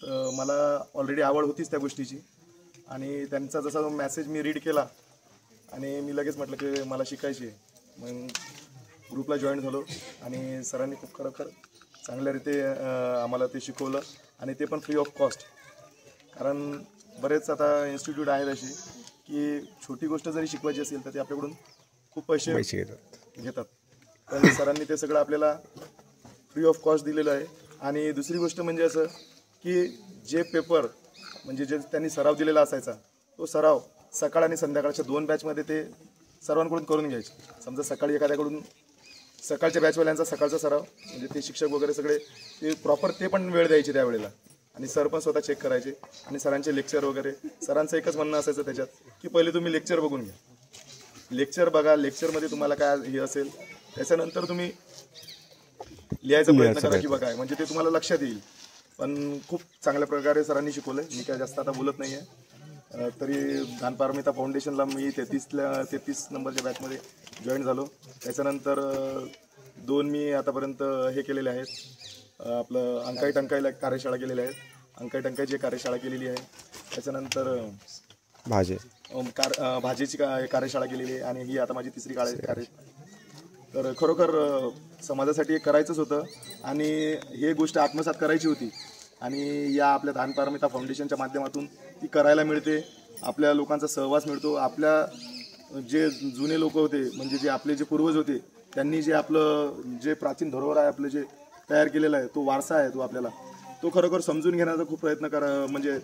तर मला ऑलरेडी आवड होतीच त्या गोष्टीची आणि त्यांचा जसा तो मेसेज मी रीड केला आणि मी लगेच म्हटलं की मला शिकायची आहे. मग ग्रुपला जॉईन झालो आणि सरांनी खूप खरोखर चांगल्या रीते आम्हाला ते शिकवलं आणि ते पण फ्री ऑफ कॉस्ट. कारण बरेच आता इन्स्टिट्यूट आहेत अशी की छोटी गोष्ट जरी शिकवायची असेल तर ते आपल्याकडून खूप पैसे घेतात. पण सरांनी ते सगळं आपल्याला फ्री ऑफ कॉस्ट दिलेलं आहे. आणि दुसरी गोष्ट म्हणजे असं की जे पेपर म्हणजे जे त्यांनी सराव दिलेला असायचा तो सराव सकाळ आणि संध्याकाळच्या 2 बॅचमध्ये ते सर्वांकडून करून घ्यायचे. समजा सकाळी एखाद्याकडून सकाळच्या बॅचवाल्यांचा सकाळचा सराव म्हणजे ते शिक्षक वगैरे सगळे ते प्रॉपर ते पण वेळ द्यायचे त्यावेळेला आणि सर पण स्वतः चेक करायचे आणि सरांचे लेक्चर वगैरे. सरांचं एकच म्हणणं असायचं त्याच्यात की पहिले तुम्ही लेक्चर बघून घ्या, लेक्चर बघा, लेक्चरमध्ये तुम्हाला काय हे असेल त्याच्यानंतर तुम्ही लिहायचा प्रयत्न करा किंवा काय म्हणजे ते तुम्हाला लक्षात येईल. पण खूप चांगल्या प्रकारे सरांनी शिकवलं. मी काय जास्त आता बोलत नाही आहे. तरी दानपारमिता फाउंडेशनला मी 33 नंबरच्या बॅचमध्ये जॉईन झालो. त्याच्यानंतर 2 मी आतापर्यंत हे केलेले आहेत. आपलं अंकाई टंकाईला कार्यशाळा केलेल्या आहेत. अंकाई टंकाईची कार्यशाळा केलेली आहे. त्याच्यानंतर भाजीची कार्यशाळा केलेली आहे आणि ही आता माझी 3री कार्य. तर खरोखर समाजासाठी हे करायचंच होतं आणि हे गोष्ट आत्मसात करायची होती आणि या आपल्या दानपारमिता फाउंडेशनच्या माध्यमातून ती करायला मिळते. आपल्या लोकांचा सहवास मिळतो. आपल्या जे जुने लोक होते म्हणजे जे आपले जे पूर्वज होते त्यांनी जे आपलं जे प्राचीन धरोहर आहे आपलं जे तयार केलेला आहे तो वारसा आहे तो आपल्याला तो खरोखर समजून घेण्याचा खूप प्रयत्न म्हणजे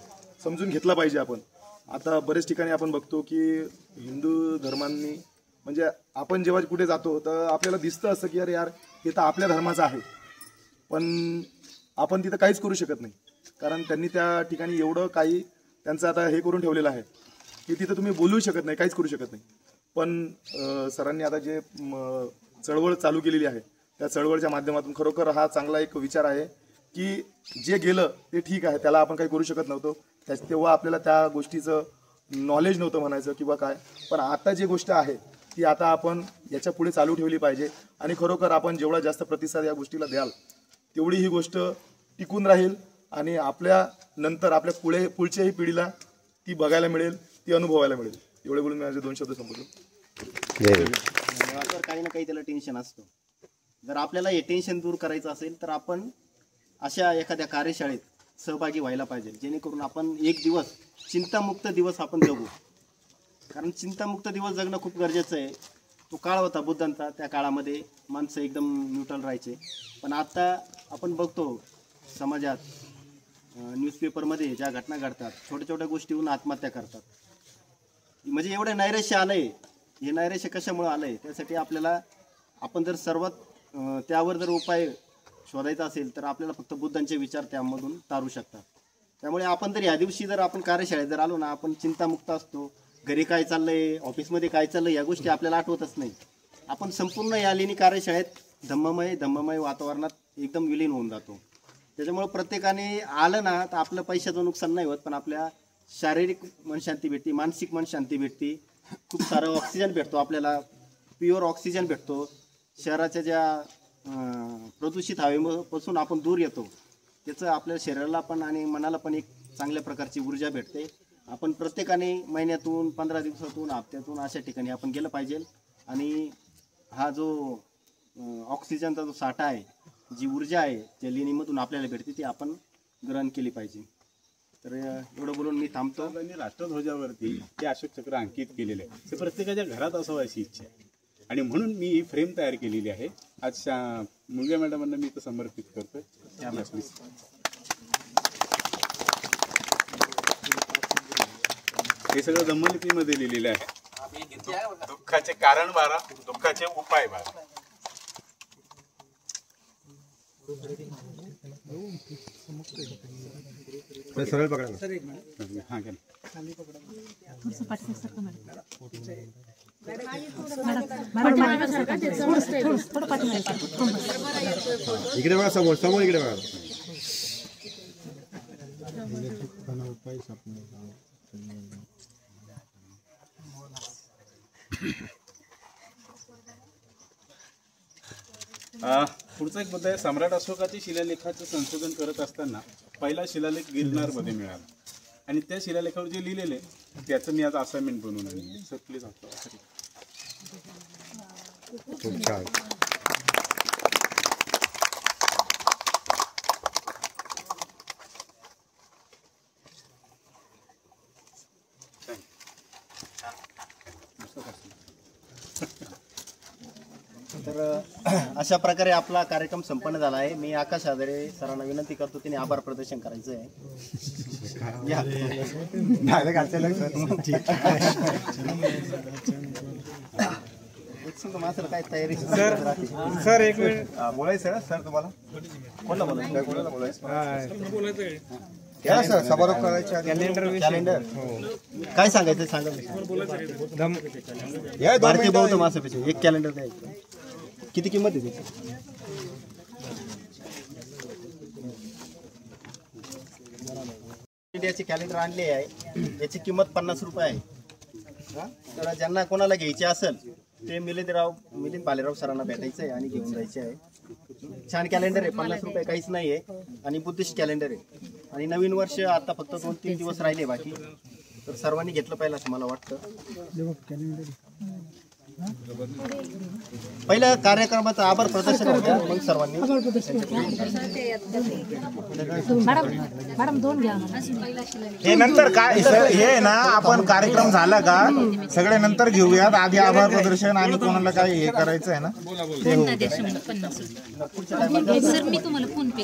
समजून घेतला पाहिजे आपण. आता बरेच ठिकाणी आपण बघतो की हिंदू धर्मांनी म्हणजे आपण जेव्हा कुठे जातो तर आपल्याला दिसतं असं की अरे यार हे तर आपल्या धर्माचं आहे पण आपण तिथं काहीच करू शकत नाही. कारण त्यांनी त्या ठिकाणी एवढं काही त्यांचं आता हे करून ठेवलेलं आहे की तिथं तुम्ही बोलू शकत नाही, काहीच करू शकत नाही. पण सरांनी आता जे चळवळ चालू केलेली आहे त्या चळवळच्या माध्यमातून खरोखर हा चांगला एक विचार आहे की जे गेलं ते ठीक आहे, त्याला आपण काही करू शकत नव्हतो. तेव्हा आपल्याला त्या गोष्टीचं नॉलेज नव्हतं म्हणायचं किंवा काय. पण आता जी गोष्ट आहे ती आता आपण याच्या पुढे चालू ठेवली पाहिजे आणि खरोखर आपण जेवढा जास्त प्रतिसाद या गोष्टीला द्याल तेवढी ही गोष्ट टिकून राहील आणि आपल्या नंतर आपल्या पुढच्याही पिढीला ती बघायला मिळेल, ती अनुभवायला मिळेल. एवढे बोलून मी माझे 2 शब्द संपवतो. काही ना काही त्याला टेन्शन असतं. जर आपल्याला हे टेन्शन दूर करायचं असेल तर आपण अशा एखाद्या कार्यशाळेत सहभागी व्हायला पाहिजे जेणेकरून आपण एक दिवस चिंतामुक्त दिवस आपण जगू. कारण चिंतामुक्त दिवस जगणं खूप गरजेचं आहे. तो काळ होता बुद्धांचा, त्या काळामध्ये माणसं एकदम न्यूट्रल राहायचे. पण आता आपण बघतो समाजात न्यूजपेपरमध्ये ज्या घटना घडतात, छोट्या छोट्या गोष्टीहून आत्महत्या करतात. म्हणजे एवढं नैराश्य आलंय. हे नैराश्य कशामुळे आलंय त्यासाठी आपल्याला आपण जर सर्वात त्यावर जर उपाय शोधायचा असेल तर आपल्याला फक्त बुद्धांचे विचार त्यामधून तारू शकतात. त्यामुळे आपण जर या दिवशी जर आपण कार्यशाळेत जर आलो ना आपण चिंतामुक्त असतो. घरी काय चाललंय, ऑफिसमध्ये काय चाललंय या गोष्टी आपल्याला आठवतच नाही. आपण संपूर्ण या लेणी कार्यशाळेत धम्ममय वातावरणात एकदम विलीन होऊन जातो. त्याच्यामुळे प्रत्येकाने आलं ना तर आपलं पैशाचं नुकसान नाही होत पण आपल्या शारीरिक मनशांती भेटते, मानसिक मनशांती भेटते. खूप सारं ऑक्सिजन भेटतो आपल्याला, प्युअर ऑक्सिजन भेटतो. शहराच्या ज्या प्रदूषित हवेपासून आपण दूर येतो त्याचं आपल्या शरीराला पण आणि मनाला पण एक चांगल्या प्रकारची ऊर्जा भेटते. आपण प्रत्येकाने महिन्यातून 15 दिवसातून हप्त्यातून अशा ठिकाणी आपण गेलं पाहिजे आणि हा जो ऑक्सिजनचा जो साठा आहे, जी ऊर्जा आहे त्या लेणीमधून आपल्याला भेटते ती आपण ग्रहण केली पाहिजे. तर एवढं बोलून मी थांबतो. राष्ट्रध्वजावरती ते अशोक चक्र अंकित केलेलं आहे ते प्रत्येकाच्या घरात असावं अशी इच्छा आहे आणि म्हणून मी ही फ्रेम तयार केलेली आहे. आज मुलगा मॅडमांना मी इथं समर्पित करतोय. हे सगळं धम्मलिपीमध्ये लिहिलेलं आहे. दुःखाचे कारण 12, दुःखाचे उपाय 12. सरळ पकडा. हां घ्या. इकडे बघा, समोर समोर इकडे बघा. पुढचा एक मुद्दा आहे, सम्राट अशोकाच्या शिलालेखाचं संशोधन करत असताना पहिला शिलालेख गिरनारमध्ये मिळाला आणि त्या शिलालेखावर जे लिहिलेले त्याचं मी आज असाइनमेंट बनवून आणली. सर प्लीज खूप छान. तर अशा प्रकारे आपला कार्यक्रम संपन्न झाला आहे. मी आकाश आदरे सरांना विनंती करतो, त्यांनी आभार प्रदर्शन करायचं आहे. मात्र काय तयारी सर एक मिनिट बोलायचं ना सर, तुम्हाला कोणाला बोलायचं समारोप करायचे कॅलेंडर काय सांगायचं सांगा. भारतीय बौद्ध महासभेचे एक कॅलेंडर द्यायचं. किती किंमत आहे त्याची? इंडियाचे कॅलेंडर आणले आहे, याची किंमत 50 रुपये आहे. तर ज्यांना कोणाला घ्यायचे असेल ते मिलिंद बालेराव सरांना भेटायचं आहे आणि घेऊन जायचे आहे. छान कॅलेंडर आहे, 50 रुपये काहीच नाही आहे आणि बुद्धिस्ट कॅलेंडर आहे. आणि नवीन वर्ष आता फक्त 2-3 दिवस राहिले बाकी, तर सर्वांनी घेतलं पाहिजे असं मला वाटतं. पहिल्या कार्यक्रमाचं आभार प्रदर्शन होतं, मग सर्वांनी हे नंतर काय हे ना आपण कार्यक्रम झाला का सगळे नंतर घेऊयात. आधी आभार प्रदर्शन आणि कोणाला काय हे करायचं आहे ना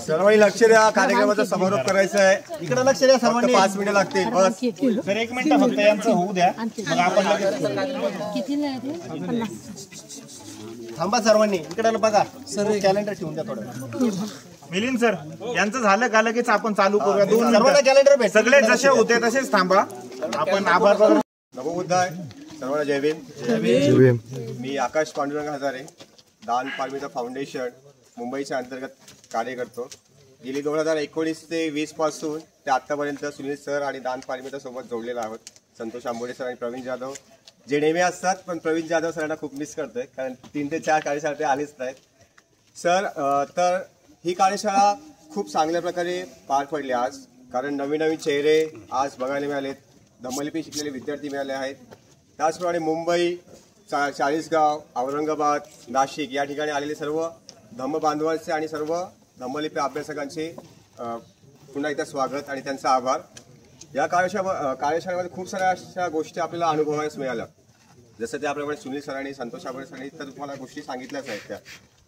सर्वांनी लक्ष द्या. कार्यक्रमाचा समारोप करायचा आहे. इकडे लक्ष द्या सर्वांनी. 5 मिनिटं लागतील बस. तर 1 मिनिट फक्त यांचं होऊ द्या, मग आपण थांबा सर्वांनी. इकडे बघा सर, कॅलेंडर ठेवून द्या थोडं. मिलिंद सर यांचं झालं का लगेच आपण चालू करूया. 2 सर्वांना कॅलेंडर भेट. सगळे जसे होते तसेच थांबा. आपण आभार प्रदर्शन. नमोबुद्ध आहे सर्वांना. जय भीम. मी आकाश पांडुरंग हजारे, दान पारमिता फाउंडेशन मुंबईच्या अंतर्गत कार्य करतो. गेली 2019 ते 20 पासून ते आतापर्यंत सुनील सर आणि दान पारमिता सोबत जोडलेला आहोत. संतोष आंबोडे सर आणि प्रवीण जाधव जे नेहमी असतात, पण प्रवीण जाधव सरांना खूप मिस करतोय कारण 3 ते 4 कार्यशाळा ते आलेच नाहीत. सर तर ही कार्यशाळा खूप चांगल्या प्रकारे पार पडली आज, कारण नवीन नवीन चेहरे आज बघायला मिळालेत. धम्मलिपी शिकलेले विद्यार्थी मिळाले आहेत. त्याचप्रमाणे मुंबई, चाळीसगाव, औरंगाबाद, नाशिक या ठिकाणी आलेले सर्व धम्म बांधवांचे आणि सर्व धम्मलिपी अभ्यासकांचे पुन्हा एकदा स्वागत आणि त्यांचा आभार. या कार्यशाळेमध्ये खूप साऱ्या अशा गोष्टी आपल्याला अनुभवायला मिळाल्या. जसं ते आपल्याकडे सुनील सरांनी, संतोष आंबोडे सरांनी तर तुम्हाला गोष्टी सांगितल्याच आहेत त्या,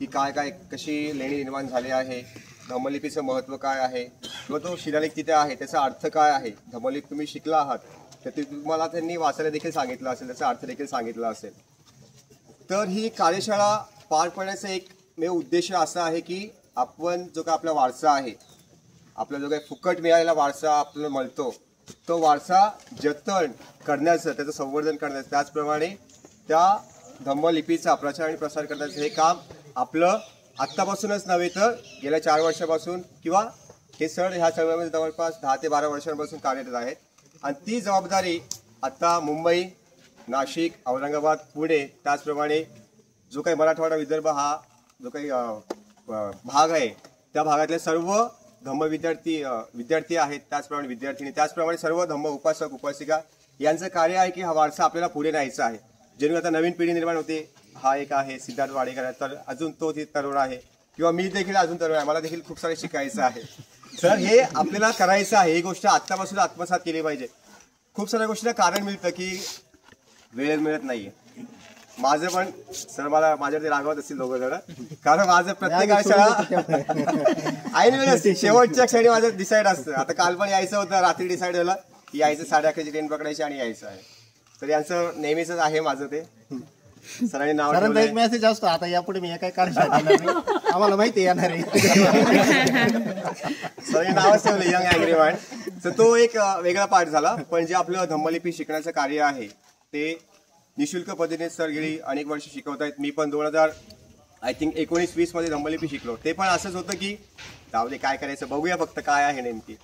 की काय कशी लेणी निर्माण झाली आहे, धम्मलिपीचं महत्त्व काय आहे, किंवा तो शिलालेख तिथे आहे त्याचा अर्थ काय आहे. धम्मलिपी तुम्ही शिकला आहात तर ते तुम्हाला त्यांनी वाचायला देखील सांगितलं असेल, त्याचा अर्थ देखील सांगितला असेल. तर ही कार्यशाळा पार पडण्याचा एकमेव उद्देश असा आहे की आपण जो काय आपला वारसा आहे, आपला जो काही फुकट मिळालेला वारसा आपल्याला मिळतो, तो वारसा जतन करण्याचं, त्याचं संवर्धन करण्याचं, त्याचप्रमाणे त्या धम्मलिपीचा प्रचार आणि प्रसार करण्याचं हे काम आपलं आत्तापासूनच नव्हे तर गेल्या 4 वर्षापासून किंवा हे सर ह्या चळवळीमध्ये जवळपास 10 ते 12 वर्षांपासून कार्यरत आहेत. आणि ती जबाबदारी आता मुंबई, नाशिक, औरंगाबाद, पुणे, त्याचप्रमाणे जो काही मराठवाडा, विदर्भ हा जो काही भाग आहे त्या भागातले सर्व धम्म विद्यार्थी आहेत, त्याचप्रमाणे विद्यार्थिनी, त्याचप्रमाणे सर्व धम्म उपासक उपासिका यांचं कार्य आहे की हा वारसा आपल्याला पुढे न्यायचा आहे. जेणेकरून आता नवीन पिढी निर्माण होते. हा एक आहे सिद्धार्थ वाडेकर, तर अजून तो तरुण आहे, किंवा मी देखील अजून तरुण आहे, मला देखील खूप सारे शिकायचं आहे. सर हे आपल्याला करायचं आहे, ही गोष्ट आत्तापासून आत्मसात केली पाहिजे. खूप साऱ्या गोष्टीला कारण मिळतं की वेळ मिळत नाहीये. माझं पण सर मला माझ्यावरती रागवत असतील 2 जण, कारण माझं प्रत्येक कार्यशाळा ऐन वेळ असते, शेवटच्या क्षणी माझं डिसाईड असतं. आता काल पण यायचं होतं, रात्री डिसाईड झालं की यायचं 11:30ची ट्रेन पकडायची आणि यायचं आहे. तर यांचं नेहमीच आहे माझं ते. सरांनी नाव एक मेसेज असतो, आता यापुढे मी काय कार्यशाळा आम्हाला माहिती येणार आहे. सरांनी नावच ठेवलं यंग अँग्री माइंड. तर तो एक वेगळा पार्ट झाला. पण जे आपलं धम्मलिपी शिकण्याचं कार्य आहे ते निशुल्क पद्धतीने सर गेली अनेक वर्ष शिकवत आहेत. मी पण 2019-20 मध्ये धम्मलिपी शिकलो. ते पण असंच होतं की जाऊ दे काय करायचं, बघूया फक्त काय आहे नेमकी.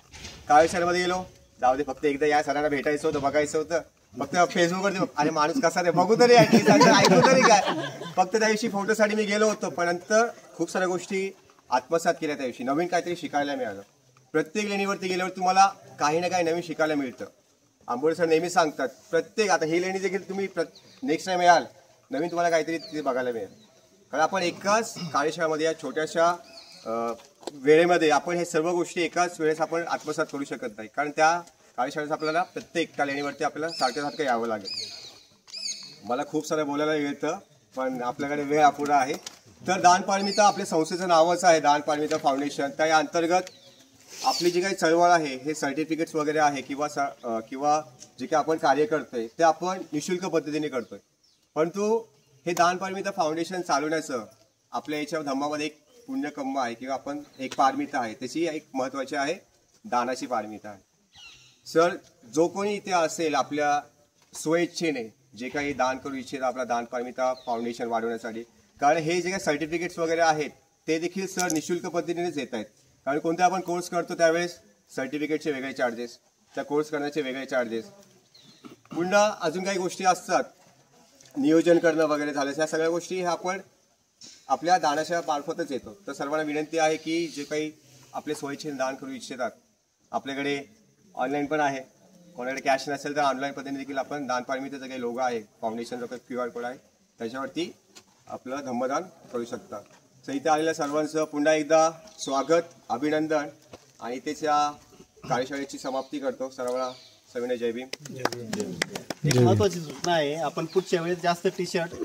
कार्यशाळेमध्ये गेलो, जाऊ दे फक्त एकदा या सरांना भेटायचं होतं, बघायचं होतं, फक्त फेसबुकवरती अरे माणूस कसा रे बघू तरी ऐकू तरी काय. फक्त त्या दिवशी फोटोसाठी मी गेलो होतो, पण नंतर खूप साऱ्या गोष्टी आत्मसात केल्या. त्या दिवशी नवीन काहीतरी शिकायला मिळालं. प्रत्येक लेणीवरती गेल्यावर तुम्हाला काही ना काही नवीन शिकायला मिळतं. आंबोडे सर नेहमी सांगतात प्रत्येक, आता ही लेणी देखील तुम्ही नेक्स्ट टाइम याल नवीन तुम्हाला काहीतरी तिथे बघायला मिळेल. कारण आपण एकाच कार्यशाळेमध्ये या छोट्याशा वेळेमध्ये आपण हे सर्व गोष्टी एकाच वेळेस आपण आत्मसात करू शकत नाही. कारण त्या कार्यशाळेत आपल्याला प्रत्येक त्या लेणीवरती आपल्याला सारखं यावं लागेल. मला खूप सारं बोलायला येतं, पण आपल्याकडे वेळ अपुरा आहे. तर दानपारमिता आपल्या संस्थेचं नावच आहे, दानपारमिता फाउंडेशन. त्या अंतर्गत आपली जी काही चळवळ आहे, हे सर्टिफिकेट्स वगैरे आहे किंवा जे काही आपण कार्य करतोय ते आपण निःशुल्क पद्धतीने करतोय. परंतु हे दानपारमिता फाउंडेशन चालवण्याचं आपल्या याच्या धम्मामध्ये एक पुण्यकर्म आहे किंवा आपण एक पारमिता आहे, त्याची एक महत्त्वाची आहे दानाची पारमिता आहे. सर जो कोणी इथे असेल आपल्या स्वइच्छेने जे काही दान करू इच्छित आपला दानपारमिता फाउंडेशन वाढवण्यासाठी, कारण हे जे काही सर्टिफिकेट्स वगैरे आहेत ते देखील सर निःशुल्क पद्धतीनेच देत आहेत. कारण कोणते आपण कोर्स करतो त्यावेळेस सर्टिफिकेटचे वेगळे चार्जेस, त्या कोर्स करण्याचे वेगळे चार्जेस, पुन्हा अजून काही गोष्टी असतात नियोजन करणं वगैरे झालं, ह्या सगळ्या गोष्टी ह्या आपण आपल्या दानाच्या मार्फतच येतो. तर सर्वांना विनंती आहे की जे काही आपले स्वइच्छेने दान करू इच्छितात, आपल्याकडे ऑनलाईन पण आहे, कोणाकडे कॅश नसेल तर ऑनलाईन पद्धतीने देखील आपण दानपारमितेचा काही लोगो आहे, फाउंडेशनचा काही QR कोड आहे, त्याच्यावरती आपलं धम्मदान करू शकता. तर इथे आलेल्या सर्वांचं पुन्हा एकदा स्वागत, अभिनंदन आणि त्याच्या कार्यशाळेची समाप्ती करतो. सर्वांना सविनय जय भीम. एक महत्त्वाची सूचना आहे, आपण पुढच्या वेळेस जास्त टी-शर्ट